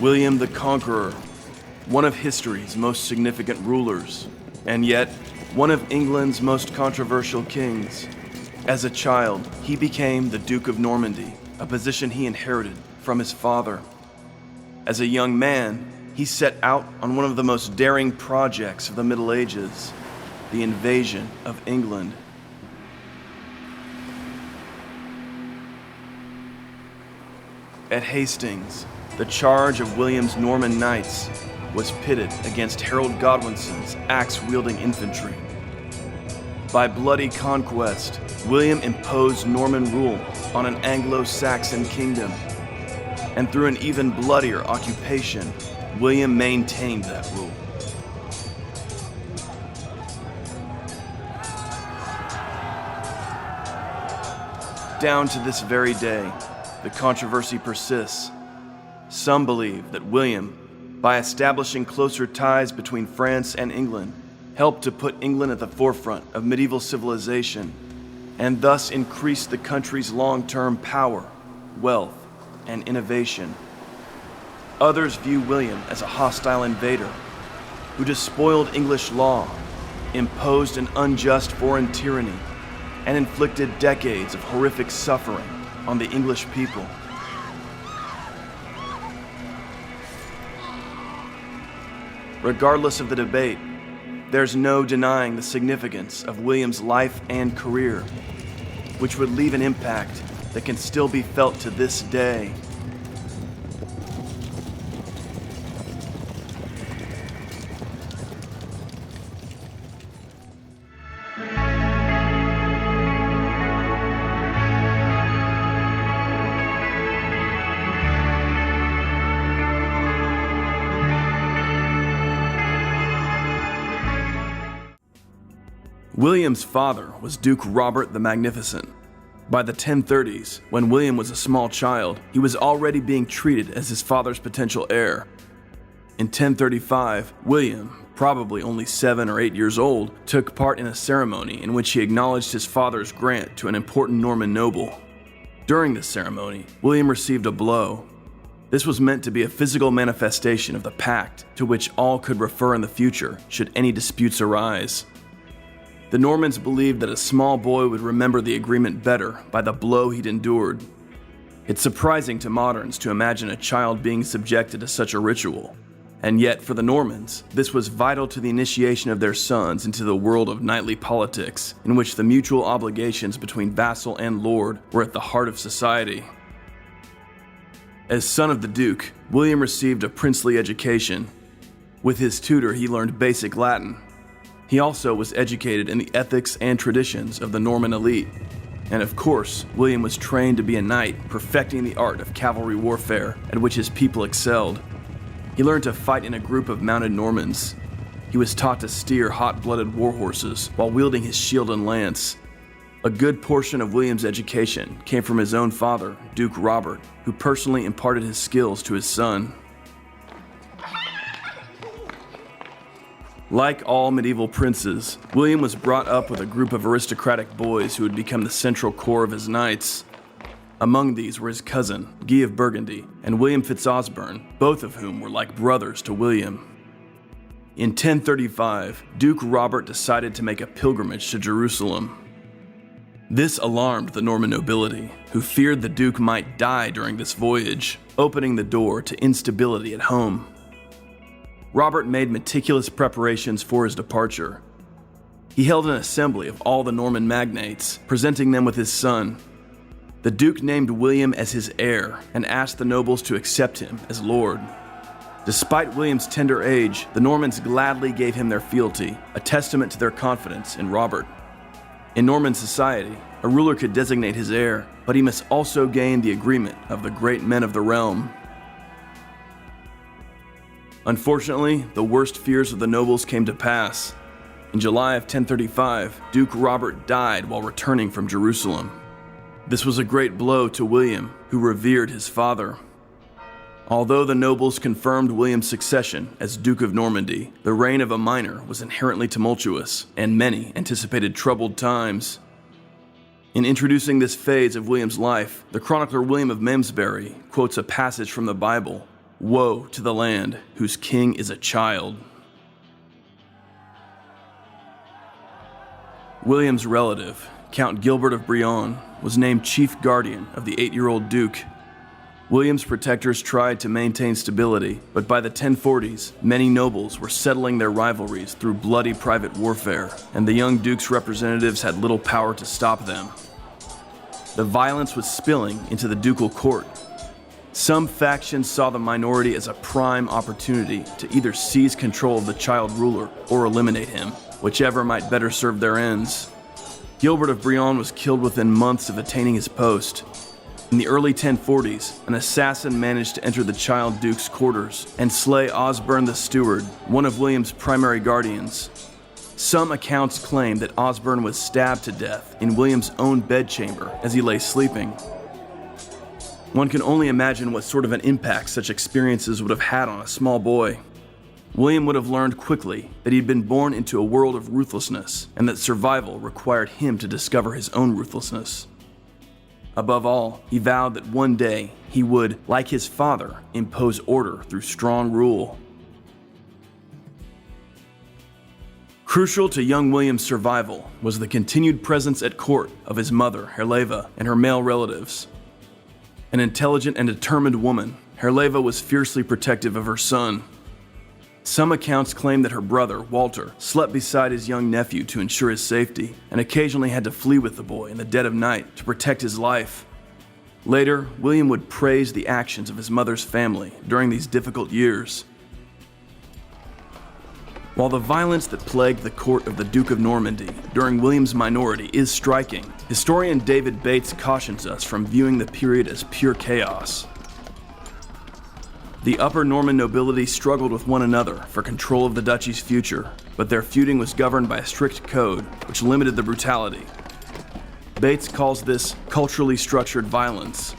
William the Conqueror, one of history's most significant rulers, and yet one of England's most controversial kings. As a child, he became the Duke of Normandy, a position he inherited from his father. As a young man, he set out on one of the most daring projects of the Middle Ages, the invasion of England. At Hastings, the charge of William's Norman knights was pitted against Harold Godwinson's axe-wielding infantry. By bloody conquest, William imposed Norman rule on an Anglo-Saxon kingdom, and through an even bloodier occupation, William maintained that rule. Down to this very day, the controversy persists. Some believe that William, by establishing closer ties between France and England, helped to put England at the forefront of medieval civilization and thus increase the country's long-term power, wealth, and innovation. Others view William as a hostile invader who despoiled English law, imposed an unjust foreign tyranny, and inflicted decades of horrific suffering on the English people. Regardless of the debate, there's no denying the significance of William's life and career, which would leave an impact that can still be felt to this day. William's father was Duke Robert the Magnificent. By the 1030s, when William was a small child, he was already being treated as his father's potential heir. In 1035, William, probably only 7 or 8 years old, took part in a ceremony in which he acknowledged his father's grant to an important Norman noble. During this ceremony, William received a blow. This was meant to be a physical manifestation of the pact to which all could refer in the future should any disputes arise. The Normans believed that a small boy would remember the agreement better by the blow he'd endured. It's surprising to moderns to imagine a child being subjected to such a ritual, and yet for the Normans, this was vital to the initiation of their sons into the world of knightly politics, in which the mutual obligations between vassal and lord were at the heart of society. As son of the Duke, William received a princely education. With his tutor, he learned basic Latin. He also was educated in the ethics and traditions of the Norman elite. And of course, William was trained to be a knight, perfecting the art of cavalry warfare, at which his people excelled. He learned to fight in a group of mounted Normans. He was taught to steer hot-blooded war horses while wielding his shield and lance. A good portion of William's education came from his own father, Duke Robert, who personally imparted his skills to his son. Like all medieval princes, William was brought up with a group of aristocratic boys who would become the central core of his knights. Among these were his cousin, Guy of Burgundy, and William Fitzosborne, both of whom were like brothers to William. In 1035, Duke Robert decided to make a pilgrimage to Jerusalem. This alarmed the Norman nobility, who feared the Duke might die during this voyage, opening the door to instability at home. Robert made meticulous preparations for his departure. He held an assembly of all the Norman magnates, presenting them with his son. The Duke named William as his heir and asked the nobles to accept him as lord. Despite William's tender age, the Normans gladly gave him their fealty, a testament to their confidence in Robert. In Norman society, a ruler could designate his heir, but he must also gain the agreement of the great men of the realm. Unfortunately, the worst fears of the nobles came to pass. In July of 1035, Duke Robert died while returning from Jerusalem. This was a great blow to William, who revered his father. Although the nobles confirmed William's succession as Duke of Normandy, the reign of a minor was inherently tumultuous, and many anticipated troubled times. In introducing this phase of William's life, the chronicler William of Malmesbury quotes a passage from the Bible, Woe to the land whose king is a child. William's relative, Count Gilbert of Brienne, was named chief guardian of the 8-year-old Duke. William's protectors tried to maintain stability, but by the 1040s, many nobles were settling their rivalries through bloody private warfare, and the young Duke's representatives had little power to stop them. The violence was spilling into the ducal court. Some factions saw the minority as a prime opportunity to either seize control of the child ruler or eliminate him, whichever might better serve their ends. Gilbert of Brienne was killed within months of attaining his post. In the early 1040s, an assassin managed to enter the child duke's quarters and slay Osborne the Steward, one of William's primary guardians. Some accounts claim that Osborne was stabbed to death in William's own bedchamber as he lay sleeping. One can only imagine what sort of an impact such experiences would have had on a small boy. William would have learned quickly that he'd been born into a world of ruthlessness and that survival required him to discover his own ruthlessness. Above all, he vowed that one day he would, like his father, impose order through strong rule. Crucial to young William's survival was the continued presence at court of his mother, Herleva, and her male relatives. An intelligent and determined woman, Herleva was fiercely protective of her son. Some accounts claim that her brother, Walter, slept beside his young nephew to ensure his safety, and occasionally had to flee with the boy in the dead of night to protect his life. Later, William would praise the actions of his mother's family during these difficult years. While the violence that plagued the court of the Duke of Normandy during William's minority is striking, historian David Bates cautions us from viewing the period as pure chaos. The upper Norman nobility struggled with one another for control of the duchy's future, but their feuding was governed by a strict code which limited the brutality. Bates calls this culturally structured violence.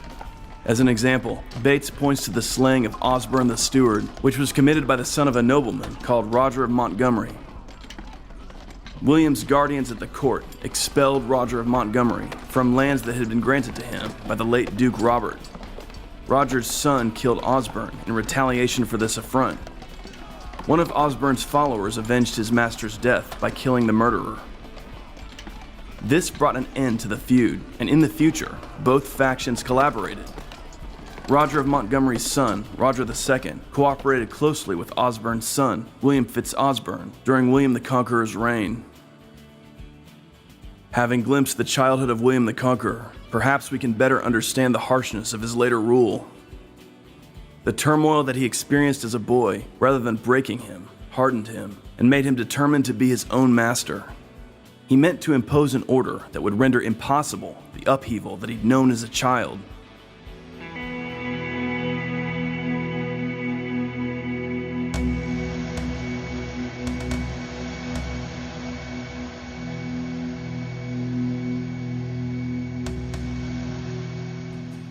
As an example, Bates points to the slaying of Osborne the Steward, which was committed by the son of a nobleman called Roger of Montgomery. William's guardians at the court expelled Roger of Montgomery from lands that had been granted to him by the late Duke Robert. Roger's son killed Osborne in retaliation for this affront. One of Osborne's followers avenged his master's death by killing the murderer. This brought an end to the feud, and in the future, both factions collaborated. Roger of Montgomery's son, Roger II, cooperated closely with Osborne's son, William Fitz-Osborne, during William the Conqueror's reign. Having glimpsed the childhood of William the Conqueror, perhaps we can better understand the harshness of his later rule. The turmoil that he experienced as a boy, rather than breaking him, hardened him, and made him determined to be his own master. He meant to impose an order that would render impossible the upheaval that he'd known as a child.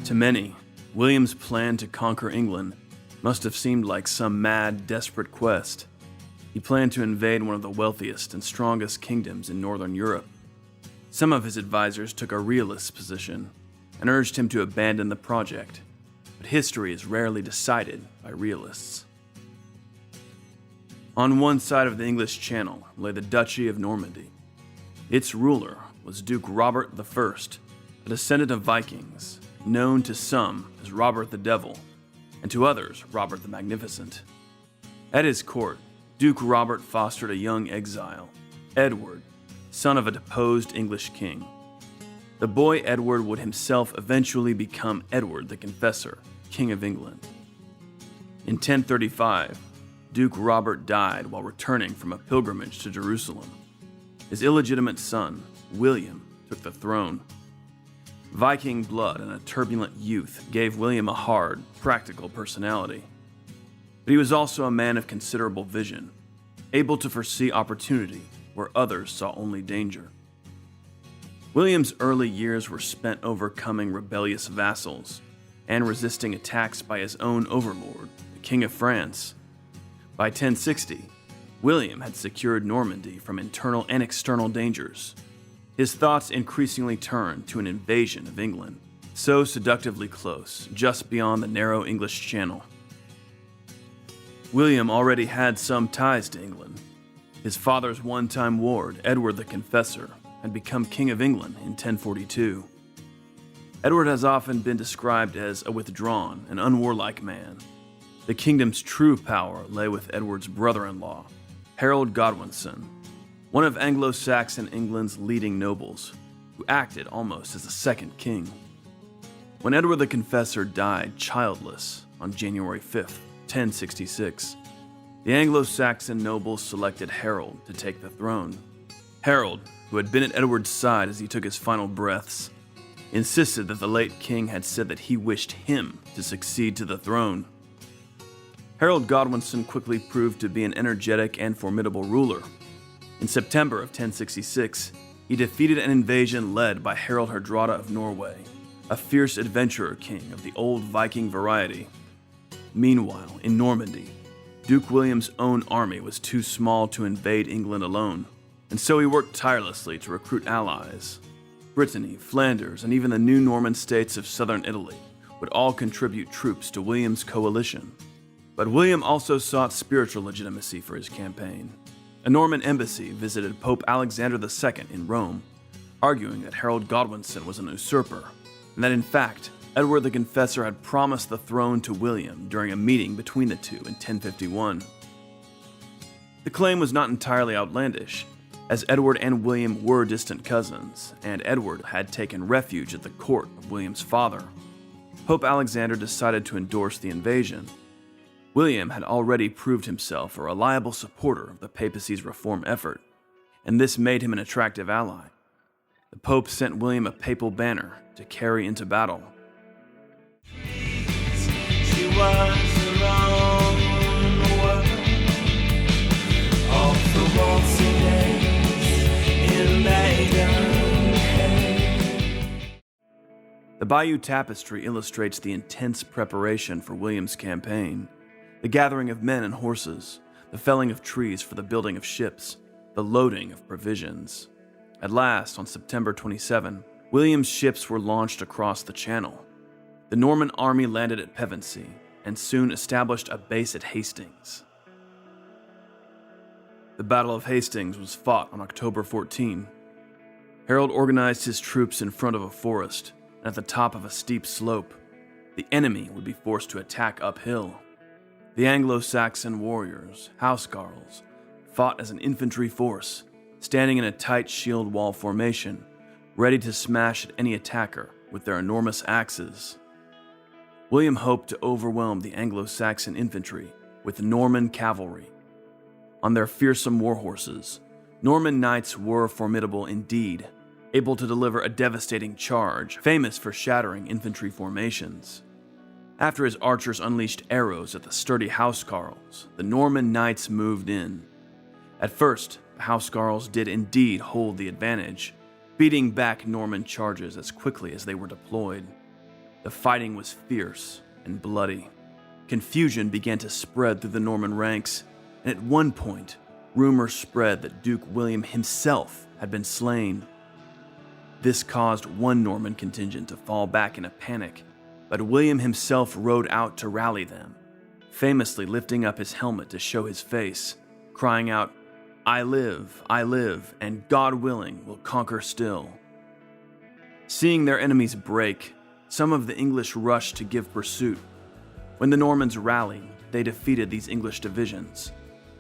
To many, William's plan to conquer England must have seemed like some mad, desperate quest. He planned to invade one of the wealthiest and strongest kingdoms in northern Europe. Some of his advisors took a realist position and urged him to abandon the project, but history is rarely decided by realists. On one side of the English Channel lay the Duchy of Normandy. Its ruler was Duke Robert I, a descendant of Vikings, known to some as Robert the Devil, and to others Robert the Magnificent. At his court, Duke Robert fostered a young exile, Edward, son of a deposed English king. The boy Edward would himself eventually become Edward the Confessor, King of England. In 1035, Duke Robert died while returning from a pilgrimage to Jerusalem. His illegitimate son, William, took the throne. Viking blood and a turbulent youth gave William a hard, practical personality. But he was also a man of considerable vision, able to foresee opportunity where others saw only danger. William's early years were spent overcoming rebellious vassals and resisting attacks by his own overlord, the King of France. By 1060, William had secured Normandy from internal and external dangers. His thoughts increasingly turned to an invasion of England, so seductively close, just beyond the narrow English Channel. William already had some ties to England. His father's one-time ward, Edward the Confessor, had become King of England in 1042. Edward has often been described as a withdrawn and unwarlike man. The kingdom's true power lay with Edward's brother-in-law, Harold Godwinson, one of Anglo-Saxon England's leading nobles, who acted almost as a second king. When Edward the Confessor died childless on January 5th, 1066, the Anglo-Saxon nobles selected Harold to take the throne. Harold, who had been at Edward's side as he took his final breaths, insisted that the late king had said that he wished him to succeed to the throne. Harold Godwinson quickly proved to be an energetic and formidable ruler. In September of 1066, he defeated an invasion led by Harald Hardrada of Norway, a fierce adventurer king of the old Viking variety. Meanwhile, in Normandy, Duke William's own army was too small to invade England alone, and so he worked tirelessly to recruit allies. Brittany, Flanders, and even the new Norman states of southern Italy would all contribute troops to William's coalition. But William also sought spiritual legitimacy for his campaign. A Norman embassy visited Pope Alexander II in Rome, arguing that Harold Godwinson was an usurper, and that in fact, Edward the Confessor had promised the throne to William during a meeting between the two in 1051. The claim was not entirely outlandish, as Edward and William were distant cousins, and Edward had taken refuge at the court of William's father. Pope Alexander decided to endorse the invasion. William had already proved himself a reliable supporter of the papacy's reform effort, and this made him an attractive ally. The Pope sent William a papal banner to carry into battle. She was around the world, off the waltzing days in Maidenhead. The Bayeux Tapestry illustrates the intense preparation for William's campaign. The gathering of men and horses, the felling of trees for the building of ships, the loading of provisions. At last, on September 27, William's ships were launched across the Channel. The Norman army landed at Pevensey and soon established a base at Hastings. The Battle of Hastings was fought on October 14. Harold organized his troops in front of a forest, and at the top of a steep slope. The enemy would be forced to attack uphill. The Anglo-Saxon warriors, housecarls, fought as an infantry force, standing in a tight shield wall formation, ready to smash at any attacker with their enormous axes. William hoped to overwhelm the Anglo-Saxon infantry with Norman cavalry. On their fearsome war horses, Norman knights were formidable indeed, able to deliver a devastating charge, famous for shattering infantry formations. After his archers unleashed arrows at the sturdy housecarls, the Norman knights moved in. At first, the housecarls did indeed hold the advantage, beating back Norman charges as quickly as they were deployed. The fighting was fierce and bloody. Confusion began to spread through the Norman ranks, and at one point, rumors spread that Duke William himself had been slain. This caused one Norman contingent to fall back in a panic, but William himself rode out to rally them, famously lifting up his helmet to show his face, crying out, I live, and God willing will conquer still." Seeing their enemies break, some of the English rushed to give pursuit. When the Normans rallied, they defeated these English divisions.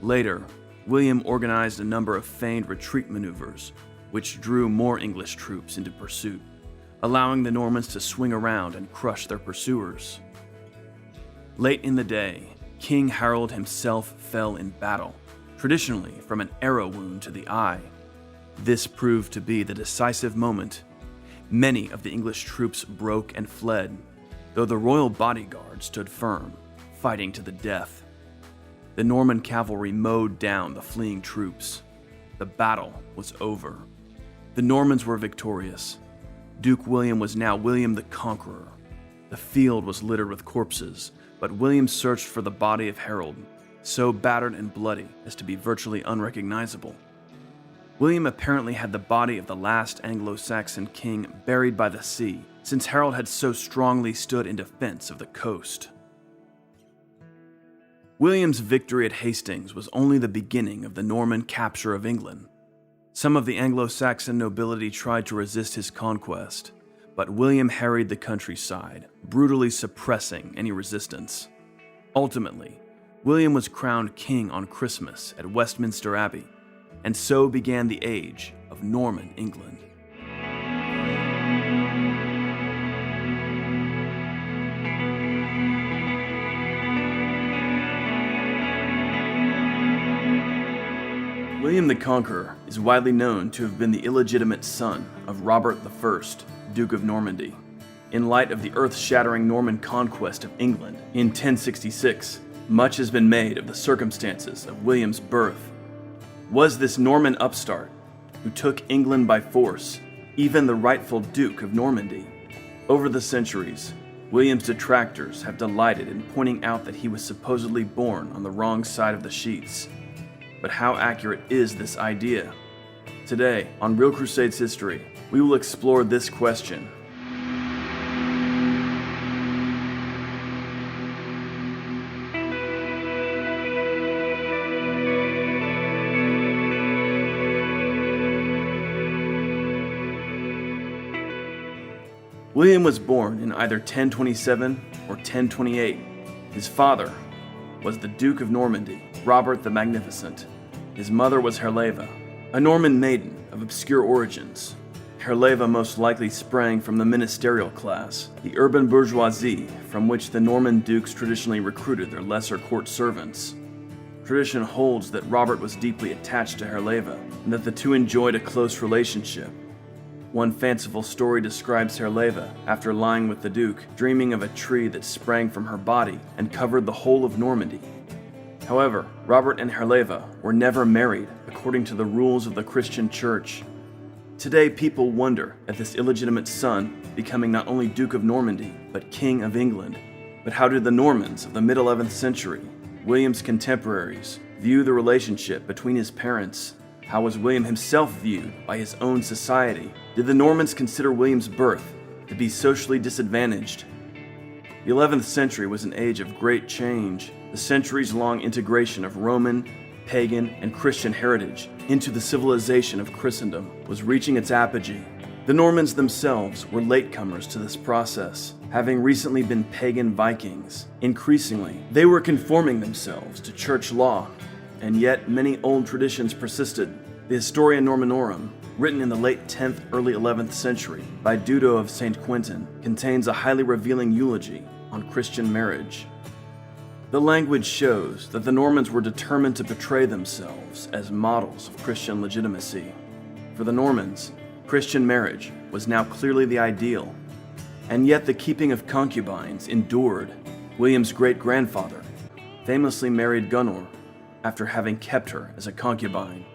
Later, William organized a number of feigned retreat maneuvers, which drew more English troops into pursuit, allowing the Normans to swing around and crush their pursuers. Late in the day, King Harold himself fell in battle, traditionally from an arrow wound to the eye. This proved to be the decisive moment. Many of the English troops broke and fled, though the royal bodyguard stood firm, fighting to the death. The Norman cavalry mowed down the fleeing troops. The battle was over. The Normans were victorious. Duke William was now William the Conqueror. The field was littered with corpses, but William searched for the body of Harold, so battered and bloody as to be virtually unrecognizable. William apparently had the body of the last Anglo-Saxon king buried by the sea, since Harold had so strongly stood in defense of the coast. William's victory at Hastings was only the beginning of the Norman capture of England. Some of the Anglo-Saxon nobility tried to resist his conquest, but William harried the countryside, brutally suppressing any resistance. Ultimately, William was crowned king on Christmas at Westminster Abbey, and so began the age of Norman England. William the Conqueror is widely known to have been the illegitimate son of Robert I, Duke of Normandy. In light of the earth-shattering Norman conquest of England in 1066, much has been made of the circumstances of William's birth. Was this Norman upstart, who took England by force, even the rightful Duke of Normandy? Over the centuries, William's detractors have delighted in pointing out that he was supposedly born on the wrong side of the sheets. But how accurate is this idea? Today, on Real Crusades History, we will explore this question. William was born in either 1027 or 1028. His father was the Duke of Normandy, Robert the Magnificent. His mother was Herleva, a Norman maiden of obscure origins. Herleva most likely sprang from the ministerial class, the urban bourgeoisie from which the Norman dukes traditionally recruited their lesser court servants. Tradition holds that Robert was deeply attached to Herleva, and that the two enjoyed a close relationship. One fanciful story describes Herleva, after lying with the Duke, dreaming of a tree that sprang from her body and covered the whole of Normandy. However, Robert and Herleva were never married according to the rules of the Christian Church. Today, people wonder at this illegitimate son becoming not only Duke of Normandy, but King of England. But how did the Normans of the mid-11th century, William's contemporaries, view the relationship between his parents? How was William himself viewed by his own society? Did the Normans consider William's birth to be socially disadvantaged? The 11th century was an age of great change. The centuries-long integration of Roman, pagan, and Christian heritage into the civilization of Christendom was reaching its apogee. The Normans themselves were latecomers to this process, having recently been pagan Vikings. Increasingly, they were conforming themselves to church law, and yet many old traditions persisted. The Historia Normanorum, written in the late 10th, early 11th century by Dudo of St. Quentin, contains a highly revealing eulogy on Christian marriage. The language shows that the Normans were determined to portray themselves as models of Christian legitimacy. For the Normans, Christian marriage was now clearly the ideal, and yet the keeping of concubines endured. William's great-grandfather famously married Gunnar after having kept her as a concubine.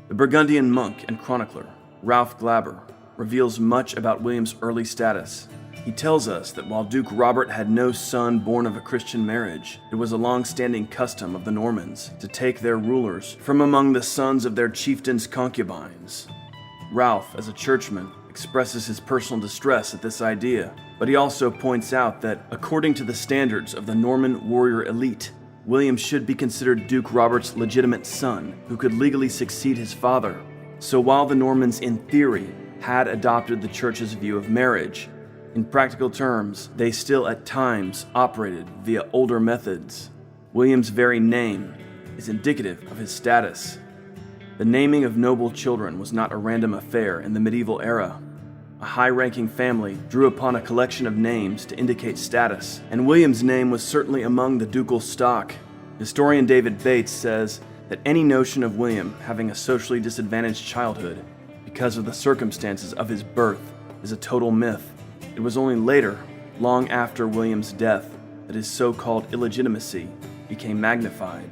The Burgundian monk and chronicler, Ralph Glaber, reveals much about William's early status. He tells us that while Duke Robert had no son born of a Christian marriage, it was a long-standing custom of the Normans to take their rulers from among the sons of their chieftains' concubines. Ralph, as a churchman, expresses his personal distress at this idea, but he also points out that, according to the standards of the Norman warrior elite, William should be considered Duke Robert's legitimate son, who could legally succeed his father. So while the Normans, in theory, had adopted the church's view of marriage, in practical terms, they still at times operated via older methods. William's very name is indicative of his status. The naming of noble children was not a random affair in the medieval era. A high-ranking family drew upon a collection of names to indicate status, and William's name was certainly among the ducal stock. Historian David Bates says that any notion of William having a socially disadvantaged childhood because of the circumstances of his birth is a total myth. It was only later, long after William's death, that his so-called illegitimacy became magnified.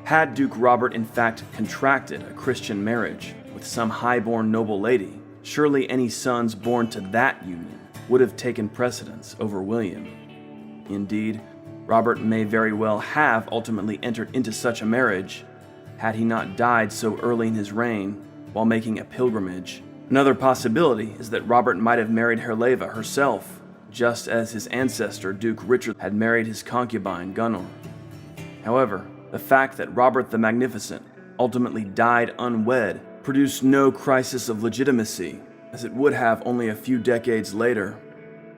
Had Duke Robert in fact contracted a Christian marriage with some high-born noble lady, surely any sons born to that union would have taken precedence over William. Indeed, Robert may very well have ultimately entered into such a marriage, had he not died so early in his reign while making a pilgrimage. Another possibility is that Robert might have married Herleva herself, just as his ancestor Duke Richard had married his concubine Gunnar. However, the fact that Robert the Magnificent ultimately died unwed produced no crisis of legitimacy, as it would have only a few decades later.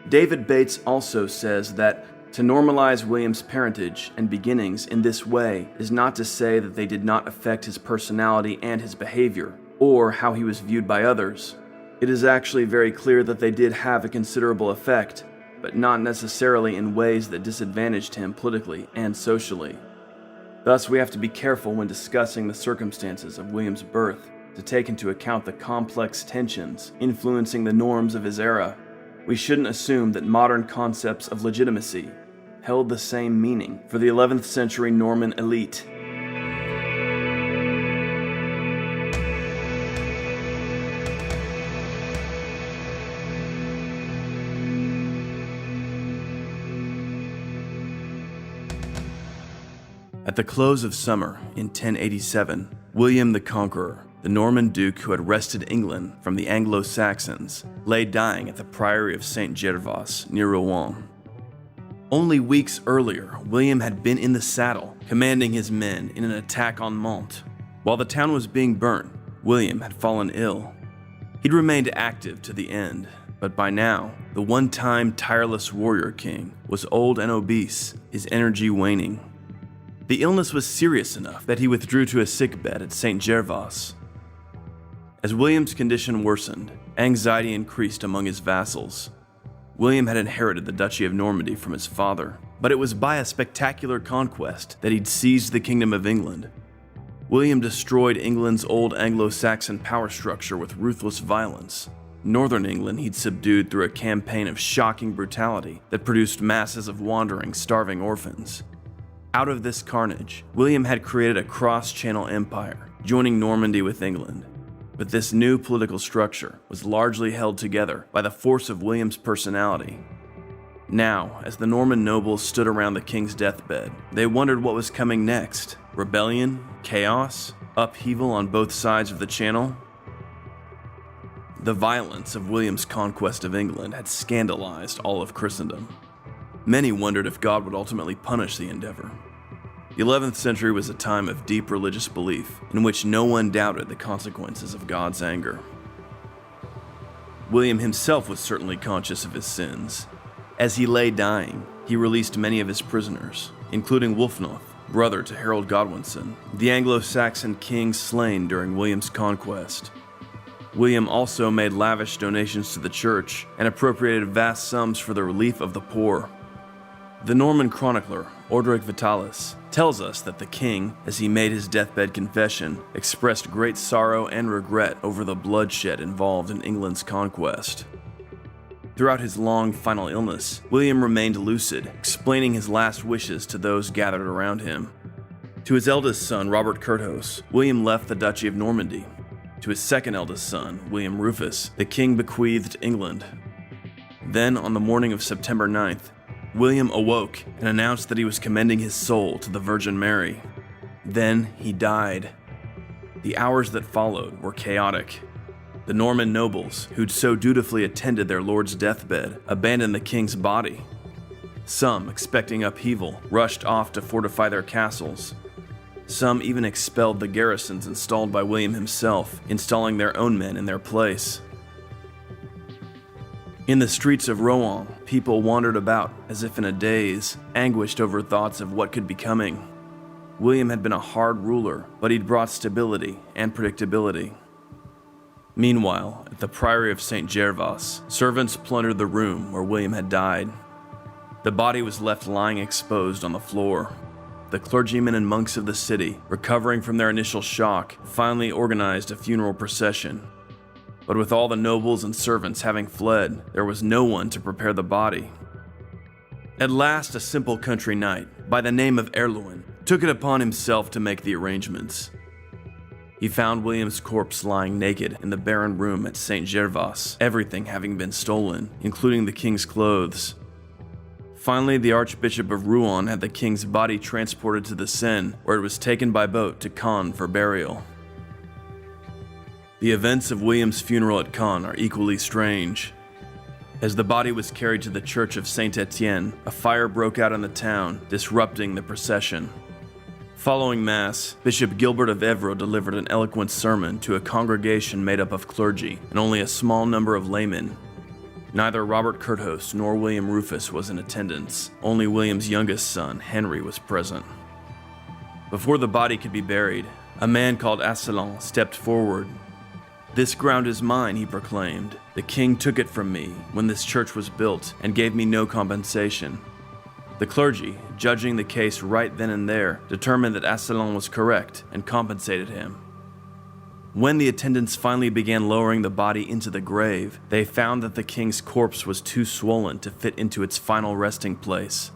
David Bates also says that to normalize William's parentage and beginnings in this way is not to say that they did not affect his personality and his behavior, or how he was viewed by others. It is actually very clear that they did have a considerable effect, but not necessarily in ways that disadvantaged him politically and socially. Thus, we have to be careful when discussing the circumstances of William's birth to take into account the complex tensions influencing the norms of his era. We shouldn't assume that modern concepts of legitimacy held the same meaning for the 11th century Norman elite. At the close of summer in 1087, William the Conqueror, the Norman duke who had wrested England from the Anglo-Saxons, lay dying at the priory of St. Gervas near Rouen. Only weeks earlier, William had been in the saddle, commanding his men in an attack on Mantes. While the town was being burnt, William had fallen ill. He'd remained active to the end, but by now, the one-time tireless warrior king was old and obese, his energy waning. The illness was serious enough that he withdrew to a sickbed at St. Gervas. As William's condition worsened, anxiety increased among his vassals. William had inherited the Duchy of Normandy from his father, but it was by a spectacular conquest that he'd seized the Kingdom of England. William destroyed England's old Anglo-Saxon power structure with ruthless violence. Northern England he'd subdued through a campaign of shocking brutality that produced masses of wandering, starving orphans. Out of this carnage, William had created a cross-channel empire, joining Normandy with England. But this new political structure was largely held together by the force of William's personality. Now, as the Norman nobles stood around the king's deathbed, they wondered what was coming next. Rebellion? Chaos? Upheaval on both sides of the channel? The violence of William's conquest of England had scandalized all of Christendom. Many wondered if God would ultimately punish the endeavor. The 11th century was a time of deep religious belief in which no one doubted the consequences of God's anger. William himself was certainly conscious of his sins. As he lay dying, he released many of his prisoners, including Wulfnoth, brother to Harold Godwinson, the Anglo-Saxon king slain during William's conquest. William also made lavish donations to the church and appropriated vast sums for the relief of the poor. The Norman chronicler, Orderic Vitalis, tells us that the king, as he made his deathbed confession, expressed great sorrow and regret over the bloodshed involved in England's conquest. Throughout his long final illness, William remained lucid, explaining his last wishes to those gathered around him. To his eldest son, Robert Curthose, William left the Duchy of Normandy. To his second eldest son, William Rufus, the king bequeathed England. Then, on the morning of September 9th, William awoke and announced that he was commending his soul to the Virgin Mary. Then he died. The hours that followed were chaotic. The Norman nobles, who'd so dutifully attended their lord's deathbed, abandoned the king's body. Some, expecting upheaval, rushed off to fortify their castles. Some even expelled the garrisons installed by William himself, installing their own men in their place. In the streets of Rouen, people wandered about as if in a daze, anguished over thoughts of what could be coming. William had been a hard ruler, but he'd brought stability and predictability. Meanwhile, at the Priory of St. Gervas, servants plundered the room where William had died. The body was left lying exposed on the floor. The clergymen and monks of the city, recovering from their initial shock, finally organized a funeral procession. But with all the nobles and servants having fled, there was no one to prepare the body. At last, a simple country knight, by the name of Erlewin, took it upon himself to make the arrangements. He found William's corpse lying naked in the barren room at St. Gervas, everything having been stolen, including the king's clothes. Finally, the Archbishop of Rouen had the king's body transported to the Seine, where it was taken by boat to Caen for burial. The events of William's funeral at Caen are equally strange. As the body was carried to the church of Saint Etienne, a fire broke out in the town, disrupting the procession. Following Mass, Bishop Gilbert of Evro delivered an eloquent sermon to a congregation made up of clergy and only a small number of laymen. Neither Robert Curthose nor William Rufus was in attendance. Only William's youngest son, Henry, was present. Before the body could be buried, a man called Asselin stepped forward. "This ground is mine," he proclaimed. "The king took it from me when this church was built and gave me no compensation." The clergy, judging the case right then and there, determined that Asselin was correct and compensated him. When the attendants finally began lowering the body into the grave, they found that the king's corpse was too swollen to fit into its final resting place.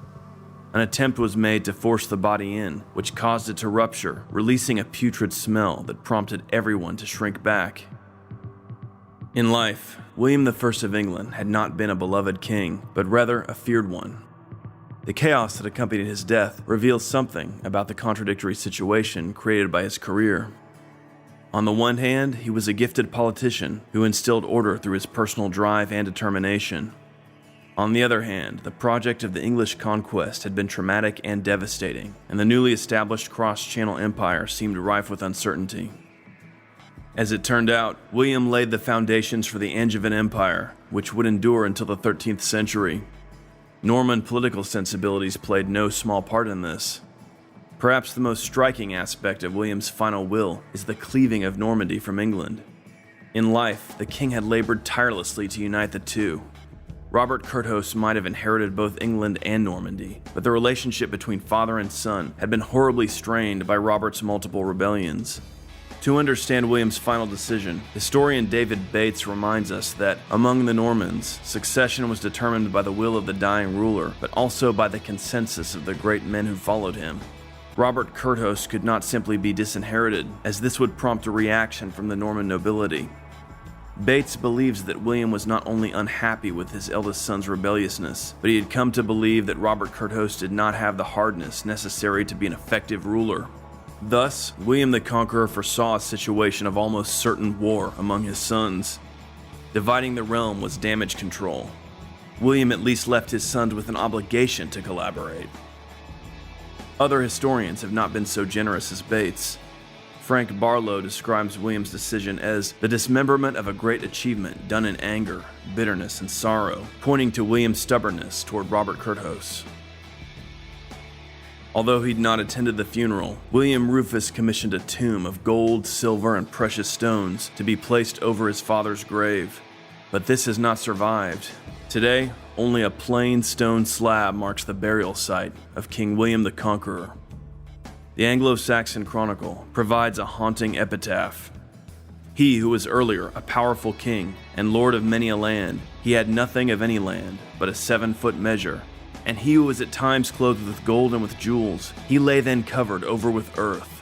An attempt was made to force the body in, which caused it to rupture, releasing a putrid smell that prompted everyone to shrink back. In life, William I of England had not been a beloved king, but rather a feared one. The chaos that accompanied his death reveals something about the contradictory situation created by his career. On the one hand, he was a gifted politician who instilled order through his personal drive and determination. On the other hand, the project of the English conquest had been traumatic and devastating, and the newly established cross-channel empire seemed rife with uncertainty. As it turned out, William laid the foundations for the Angevin Empire, which would endure until the 13th century. Norman political sensibilities played no small part in this. Perhaps the most striking aspect of William's final will is the cleaving of Normandy from England. In life, the king had labored tirelessly to unite the two. Robert Curthose might have inherited both England and Normandy, but the relationship between father and son had been horribly strained by Robert's multiple rebellions. To understand William's final decision, historian David Bates reminds us that, among the Normans, succession was determined by the will of the dying ruler, but also by the consensus of the great men who followed him. Robert Curthose could not simply be disinherited, as this would prompt a reaction from the Norman nobility. Bates believes that William was not only unhappy with his eldest son's rebelliousness, but he had come to believe that Robert Curthose did not have the hardness necessary to be an effective ruler. Thus, William the Conqueror foresaw a situation of almost certain war among his sons. Dividing the realm was damage control. William at least left his sons with an obligation to collaborate. Other historians have not been so generous as Bates. Frank Barlow describes William's decision as the dismemberment of a great achievement done in anger, bitterness, and sorrow, pointing to William's stubbornness toward Robert Curthose. Although he'd not attended the funeral, William Rufus commissioned a tomb of gold, silver, and precious stones to be placed over his father's grave. But this has not survived. Today, only a plain stone slab marks the burial site of King William the Conqueror. The Anglo-Saxon Chronicle provides a haunting epitaph. He who was earlier a powerful king and lord of many a land, he had nothing of any land but a 7-foot measure. And he who was at times clothed with gold and with jewels, he lay then covered over with earth.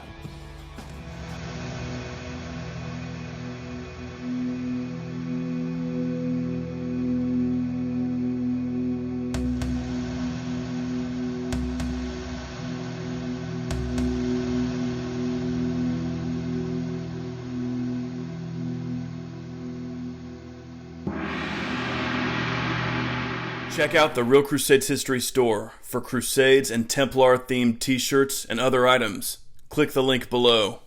Check out the Real Crusades History store for Crusades and Templar-themed t-shirts and other items. Click the link below.